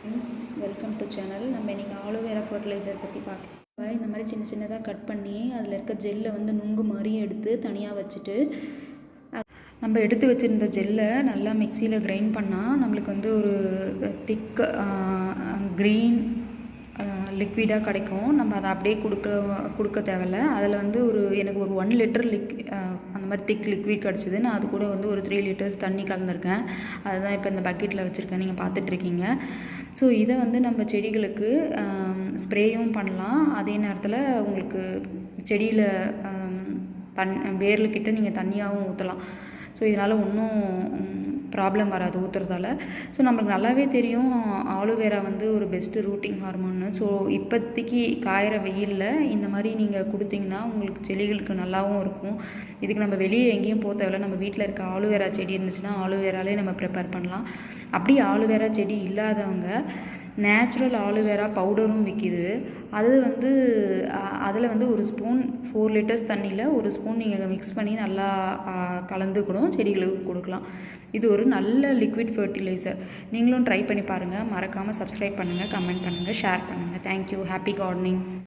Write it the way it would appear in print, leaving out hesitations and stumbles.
Friends, welcome to channel. நம்ம இன்றைக்கி aloe vera fertiliser பற்றி பார்க்கலாம். இந்த மாதிரி சின்ன சின்னதாக கட் பண்ணி அதில் இருக்க ஜெல்லை வந்து நுங்கு மாதிரி எடுத்து தனியாக வச்சுட்டு நம்ம எடுத்து வச்சுருந்த ஜெல்லை நல்லா மிக்சியில் கிரைண்ட் பண்ணால் நம்மளுக்கு வந்து ஒரு திக் க்ரீன் லிக்விடாக கிடைக்கும். நம்ம அதை அப்படியே கொடுக்க தேவையில்ல. அதில் வந்து எனக்கு ஒரு 1 லிட்டர் அந்த மாதிரி திக் லிக்விட் கிடச்சிது. நான் அது கூட வந்து ஒரு 3 லிட்டர்ஸ் தண்ணி கலந்துருக்கேன். அதுதான் இப்போ இந்த பக்கெட்டில் வச்சுருக்கேன், நீங்கள் பார்த்துட்ருக்கீங்க. ஸோ இதை வந்து நம்ம செடிகளுக்கு ஸ்ப்ரேயும் பண்ணலாம். அதே நேரத்தில் உங்களுக்கு செடியில் வேர்லுக்கிட்ட நீங்கள் தண்ணியாகவும் ஊற்றலாம். ஸோ இதனால் ஒன்றும் ப்ராப்ளம் வராது ஊற்றுறதால. ஸோ நம்மளுக்கு நல்லாவே தெரியும் ஆலோவேரா வந்து ஒரு பெஸ்ட்டு ரூட்டிங் ஹார்மோன்னு. ஸோ இப்போதைக்கு காயிற வெயிலில் இந்த மாதிரி நீங்கள் கொடுத்தீங்கன்னா உங்களுக்கு செடிகளுக்கு நல்லாவும் இருக்கும். இதுக்கு நம்ம வெளியே எங்கேயும் போக தேவையில்ல. நம்ம வீட்டில் இருக்க ஆலோவேரா செடி இருந்துச்சுன்னா ஆலோவேராலே நம்ம ப்ரிப்பேர் பண்ணலாம். அப்படி ஆலோவேரா செடி இல்லாதவங்க நேச்சுரல் ஆலோவேரா பவுடரும் விற்கிது. அது வந்து அதில் வந்து ஒரு ஸ்பூன் 4 லிட்டர்ஸ் தண்ணியில் ஒரு ஸ்பூன் நீங்கள் மிக்ஸ் பண்ணி நல்லா கலந்து கூட செடிகளுக்கு கொடுக்கலாம். இது ஒரு நல்ல லிக்விட் ஃபர்டிலைசர். நீங்களும் ட்ரை பண்ணி பாருங்கள். மறக்காமல் சப்ஸ்கிரைப் பண்ணுங்கள், கமெண்ட் பண்ணுங்கள், ஷேர் பண்ணுங்கள். தேங்க்யூ. Happy gardening.